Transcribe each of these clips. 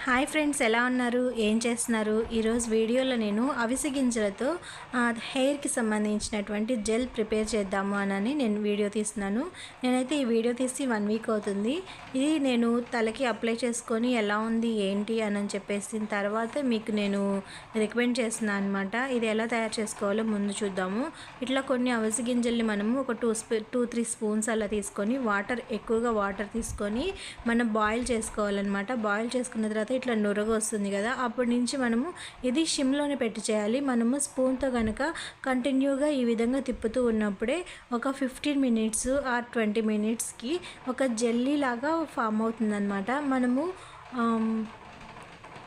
Hi friends, ఎలా ఉన్నారు? ఏం చేస్తున్నారు? ఈరోజు వీడియోలో నేను అవిసె గింజలతో హెయిర్కి సంబంధించినటువంటి జెల్ ప్రిపేర్ చేద్దాము అని నేను వీడియో తీస్తున్నాను. నేనైతే ఈ వీడియో తీసి 1 వీక్ అవుతుంది. ఇది నేను తలకి అప్లై చేసుకొని ఎలా ఉంది ఏంటి అని చెప్పేసిన తర్వాత మీకు నేను రికమెండ్ చేస్తున్నాను అనమాట. ఇది ఎలా తయారు చేసుకోవాలో ముందు చూద్దాము. ఇట్లా కొన్ని అవిసె గింజల్ని మనము ఒక 2-3 స్పూన్స్ అలా తీసుకొని ఎక్కువగా వాటర్ తీసుకొని మనం బాయిల్ చేసుకోవాలన్నమాట. బాయిల్ చేసుకున్న తర్వాత ఇట్లా నురగ వస్తుంది కదా, అప్పటి నుంచి మనము ఇది సిమ్లోనే పెట్టి చేయాలి. మనము స్పూన్తో కనుక కంటిన్యూగా ఈ విధంగా తిప్పుతూ ఉన్నప్పుడే ఒక 15 మినిట్స్ ఆర్ 20 మినిట్స్కి ఒక జెల్లీ లాగా ఫామ్ అవుతుందన్నమాట. మనము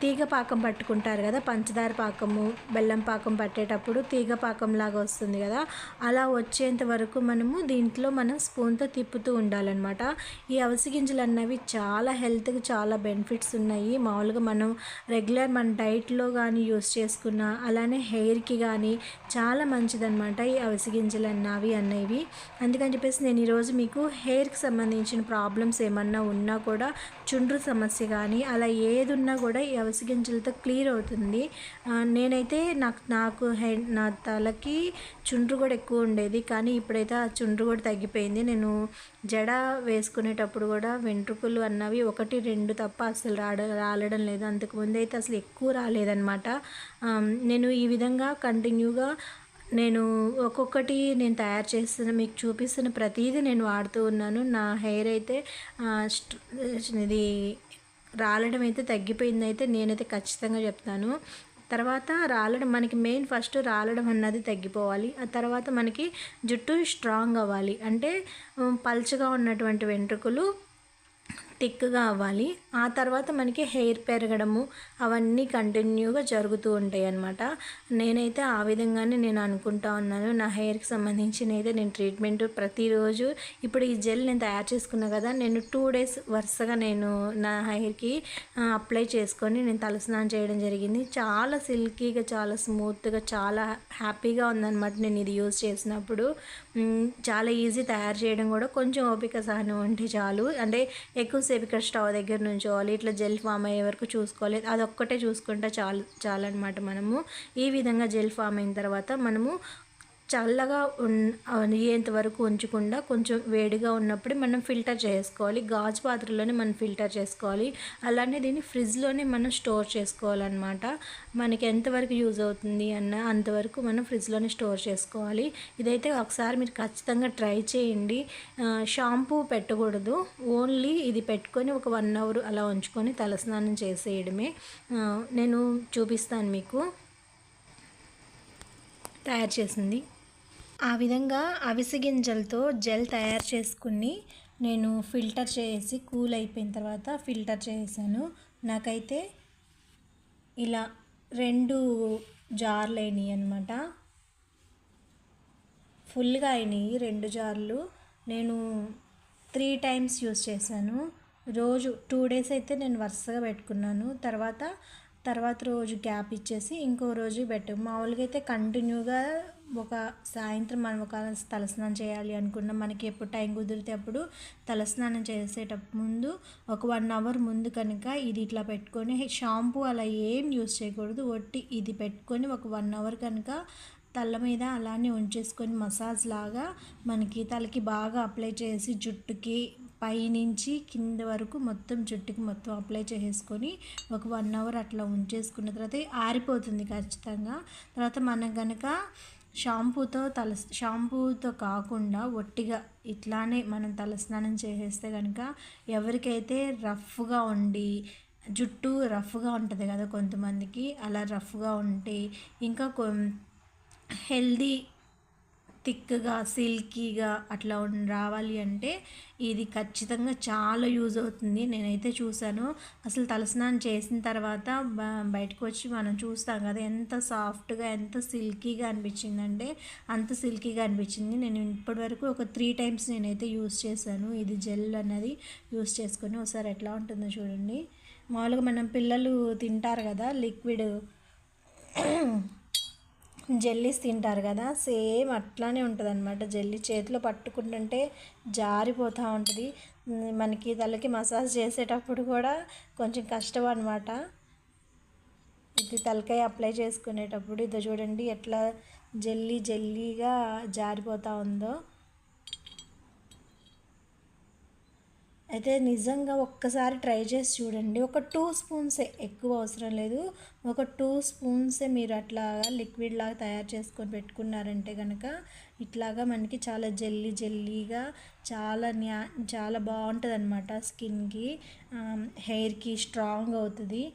తీగ పాకం పట్టుకుంటారు కదా, పంచదార పాకము బెల్లం పాకం పట్టేటప్పుడు తీగ పాకం లాగా వస్తుంది కదా, అలా వచ్చేంత వరకు మనం స్పూన్తో తిప్పుతూ ఉండాలన్నమాట. ఈ అవిసె గింజలు అన్నవి చాలా హెల్త్కి చాలా బెనిఫిట్స్ ఉన్నాయి. మామూలుగా మనం రెగ్యులర్ మన డైట్లో కానీ యూస్ చేసుకున్న, అలానే హెయిర్కి కానీ చాలా మంచిదన్నమాట ఈ అవిసె గింజలు అనేవి. అందుకని చెప్పేసి నేను ఈరోజు మీకు హెయిర్కి సంబంధించిన ప్రాబ్లమ్స్ ఏమన్నా ఉన్నా కూడా, చుండ్రు సమస్య కానీ అలా ఏది ఉన్నా కూడా ఈ అవిసె గింజలతో క్లియర్ అవుతుంది. నేనైతే నా తలకి చుండ్రు కూడా ఎక్కువ ఉండేది, కానీ ఇప్పుడైతే ఆ చుండ్రు కూడా తగ్గిపోయింది. నేను జడ వేసుకునేటప్పుడు కూడా వెంట్రుకలు అన్నవి 1-2 తప్ప అసలు రాలడం లేదు. అంతకుముందు అయితే అసలు ఎక్కువ రాలేదన్నమాట. నేను ఈ విధంగా కంటిన్యూగా ఒక్కొక్కటి నేను తయారు చేస్తున్న మీకు చూపిస్తున్న ప్రతిదీ నేను వాడుతూ ఉన్నాను. నా హెయిర్ అయితే ఇది రాలడం అయితే తగ్గిపోయింది అయితే నేనైతే ఖచ్చితంగా చెప్తాను. తర్వాత మనకి మెయిన్ ఫస్ట్ రాలడం అన్నది తగ్గిపోవాలి. ఆ తర్వాత మనకి జుట్టు స్ట్రాంగ్ అవ్వాలి. అంటే పల్చగా ఉన్నటువంటి వెంట్రుకలు థిక్గా అవ్వాలి. ఆ తర్వాత మనకి హెయిర్ పెరగడము అవన్నీ కంటిన్యూగా జరుగుతూ ఉంటాయి అన్నమాట. నేనైతే ఆ విధంగానే నేను అనుకుంటా ఉన్నాను. నా హెయిర్కి సంబంధించిన అయితే నేను ట్రీట్మెంట్ ప్రతిరోజు ఇప్పుడు ఈ జెల్ నేను తయారు చేసుకున్నా కదా, నేను 2 డేస్ వరుసగా నేను నా హెయిర్కి అప్లై చేసుకొని నేను తలస్నానం చేయడం జరిగింది. చాలా సిల్కీగా, చాలా స్మూత్గా, చాలా హ్యాపీగా ఉందన్నమాట. నేను ఇది యూజ్ చేసినప్పుడు చాలా ఈజీ తయారు చేయడం కూడా. కొంచెం ఓపిక సహనం ఉంటే చాలు. అంటే ఎక్కువసేపు ఇక్కడ స్టవ్ దగ్గర నుంచోవాలి, ఇట్లా జెల్ ఫామ్ అయ్యే వరకు చూసుకోవాలి. అదొక్కటే చూసుకుంటే చాలన్నమాట. మనము ఈ విధంగా జెల్ ఫామ్ అయిన తర్వాత మనము చల్లగా అయ్యేంత వరకు ఉంచకుండా కొంచెం వేడిగా ఉన్నప్పుడే మనం ఫిల్టర్ చేసుకోవాలి. గాజు పాత్రలోనే మనం ఫిల్టర్ చేసుకోవాలి. అలానే దీన్ని ఫ్రిడ్జ్లోనే మనం స్టోర్ చేసుకోవాలన్నమాట. మనకి ఎంతవరకు యూజ్ అవుతుంది అంతవరకు మనం ఫ్రిడ్జ్లోనే స్టోర్ చేసుకోవాలి. ఇదైతే ఒకసారి మీరు ఖచ్చితంగా ట్రై చేయండి. షాంపూ పెట్టకూడదు, ఓన్లీ ఇది పెట్టుకొని ఒక 1 అవర్ అలా ఉంచుకొని తలస్నానం చేసేయడమే. నేను చూపిస్తాను మీకు తయారు చేసింది. ఆ విధంగా అవిసె గింజలతో జెల్ తయారు చేసుకుని నేను ఫిల్టర్ చేసి కూల్ అయిపోయిన తర్వాత ఫిల్టర్ చేశాను. నాకైతే ఇలా 2 జార్లు అయినాయి అన్నమాట. ఫుల్గా అయినాయి 2 జార్లు. నేను 3 టైమ్స్ యూస్ చేశాను. రోజు 2 డేస్ అయితే నేను వరుసగా పెట్టుకున్నాను. తర్వాత రోజు గ్యాప్ ఇచ్చేసి ఇంకో రోజు మామూలుగా అయితే కంటిన్యూగా ఒక సాయంత్రం మనం ఒక తలస్నానం చేయాలి అనుకున్నాం, మనకి ఎప్పుడు టైం కుదిరితే అప్పుడు తలస్నానం చేసేటప్పుడు ముందు ఒక 1 అవర్ ముందు కనుక ఇది ఇట్లా పెట్టుకొని, షాంపూ అలా ఏం యూస్ చేయకూడదు, ఒట్టి ఇది పెట్టుకొని ఒక 1 అవర్ కనుక తల మీద అలానే ఉంచేసుకొని మసాజ్ లాగా మనకి తలకి బాగా అప్లై చేసి జుట్టుకి పైనుంచి కింద వరకు మొత్తం జుట్టుకి మొత్తం అప్లై చేసుకొని ఒక 1 అవర్ అట్లా ఉంచేసుకున్న తర్వాత ఆరిపోతుంది ఖచ్చితంగా. తర్వాత మనం కనుక షాంపూతో కాకుండా ఒట్టిగా ఇట్లానే మనం తలస్నానం చేసేస్తే కనుక, ఎవరికైతే రఫ్గా ఉండి జుట్టు రఫ్గా ఉంటుంది కదా కొంతమందికి, అలా రఫ్గా ఉంటే ఇంకా హెల్దీ థిక్గా సిల్కీగా అట్లా రావాలి అంటే ఇది ఖచ్చితంగా చాలా యూజ్ అవుతుంది. నేనైతే చూసాను. అసలు తలస్నానం చేసిన తర్వాత బయటకు వచ్చి మనం చూస్తాం కదా, ఎంత సాఫ్ట్గా ఎంత సిల్కీగా అనిపించిందంటే అంత సిల్కీగా అనిపించింది. నేను ఇప్పటివరకు ఒక 3 టైమ్స్ నేనైతే యూజ్ చేశాను. ఇది జెల్ అన్నది యూజ్ చేసుకొని ఒకసారి ఎట్లా ఉంటుందో చూడండి. మామూలుగా మనం పిల్లలు తింటారు కదా లిక్విడ్ జెల్లీస్ తింటారు కదా, సేమ్ అట్లానే ఉంటుంది అనమాట. జెల్లీ చేతిలో పట్టుకుంటుంటే జారిపోతూ ఉంటుంది. మనకి తలకి మసాజ్ చేసేటప్పుడు కూడా కొంచెం కష్టం అనమాట. ఇది తలకాయ అప్లై చేసుకునేటప్పుడు ఇదో చూడండి ఎట్లా జెల్లీగా జారిపోతూ ఉందో. అయితే నిజంగా ఒక్కసారి ట్రై చేసి చూడండి. ఒక 2 స్పూన్సే, ఎక్కువ అవసరం లేదు. ఒక 2 స్పూన్సే మీరు అట్లాగా లిక్విడ్ లాగా తయారు చేసుకొని పెట్టుకున్నారంటే కనుక ఇట్లాగా మనకి చాలా జెల్లీగా చాలా బాగుంటుంది అనమాట. స్కిన్కి హెయిర్కి స్ట్రాంగ్ అవుతుంది.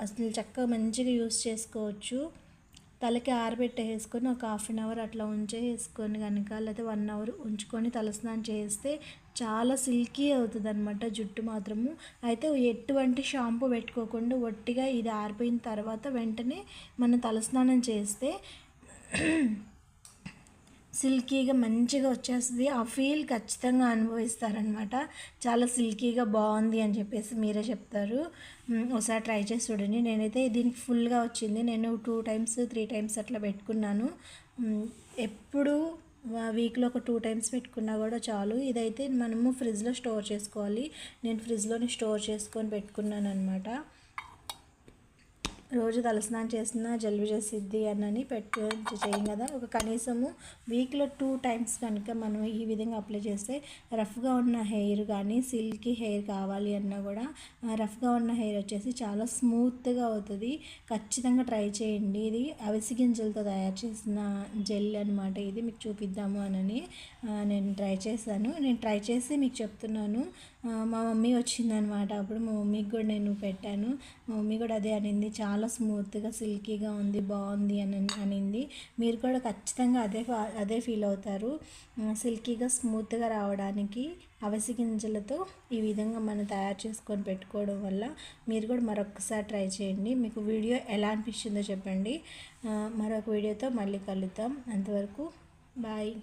అసలు చక్కగా మంచిగా యూస్ చేసుకోవచ్చు. తలకి ఆరబెట్టేసుకొని ఒక 1/2 అవర్ అట్లా ఉంచేసుకొని కనుక, లేకపోతే 1 అవర్ ఉంచుకొని తలస్నానం చేస్తే చాలా సిల్కీ అవుతుంది అనమాట జుట్టు మాత్రము. అయితే ఎటువంటి షాంపూ పెట్టుకోకుండా ఒట్టిగా ఇది ఆరిపోయిన తర్వాత వెంటనే మనం తలస్నానం చేస్తే సిల్కీగా మంచిగా వచ్చేస్తుంది. ఆ ఫీల్ ఖచ్చితంగా అనుభవిస్తారనమాట. చాలా సిల్కీగా బాగుంది అని చెప్పేసి మీరే చెప్తారు. ఒకసారి ట్రై చేసి చూడండి. నేనైతే దీనికి ఫుల్గా వచ్చింది. నేను 2 టైమ్స్ 3 టైమ్స్ అట్లా పెట్టుకున్నాను. ఎప్పుడు వీక్లో ఒక 2 టైమ్స్ పెట్టుకున్నా కూడా చాలు. ఇదైతే మనము ఫ్రిడ్జ్లో స్టోర్ చేసుకోవాలి. నేను ఫ్రిడ్జ్లోనే స్టోర్ చేసుకొని పెట్టుకున్నాను అనమాట. రోజు తలస్నానం చేసినా జలుబు చేసిద్ది అని చేయం కదా. ఒక కనీసము వీక్లో 2 టైమ్స్ కనుక మనం ఈ విధంగా అప్లై చేస్తే రఫ్గా ఉన్న హెయిర్ కానీ సిల్కీ హెయిర్ కావాలి అన్నా కూడా రఫ్గా ఉన్న హెయిర్ వచ్చేసి చాలా స్మూత్గా అవుతుంది. ఖచ్చితంగా ట్రై చేయండి. ఇది అవిసె గింజలతో తయారు చేసిన జెల్ అనమాట. ఇది మీకు చూపిద్దాము అని నేను ట్రై చేశాను. నేను ట్రై చేసి మీకు చెప్తున్నాను. మా మమ్మీ వచ్చిందనమాట. అప్పుడు మా మమ్మీకి కూడా నేను పెట్టాను. మా మమ్మీ కూడా అదే అనింది, చాలా స్మూత్గా సిల్కీగా ఉంది, బాగుంది అనింది. మీరు కూడా ఖచ్చితంగా అదే ఫీల్ అవుతారు. సిల్కీగా స్మూత్గా రావడానికి అవిసె గింజలతో ఈ విధంగా మనం తయారు చేసుకొని పెట్టుకోవడం వల్ల మీరు కూడా మరొకసారి ట్రై చేయండి. మీకు వీడియో ఎలా అనిపించిందో చెప్పండి. మరొక వీడియోతో మళ్ళీ కలుద్దాం. అంతవరకు బాయ్.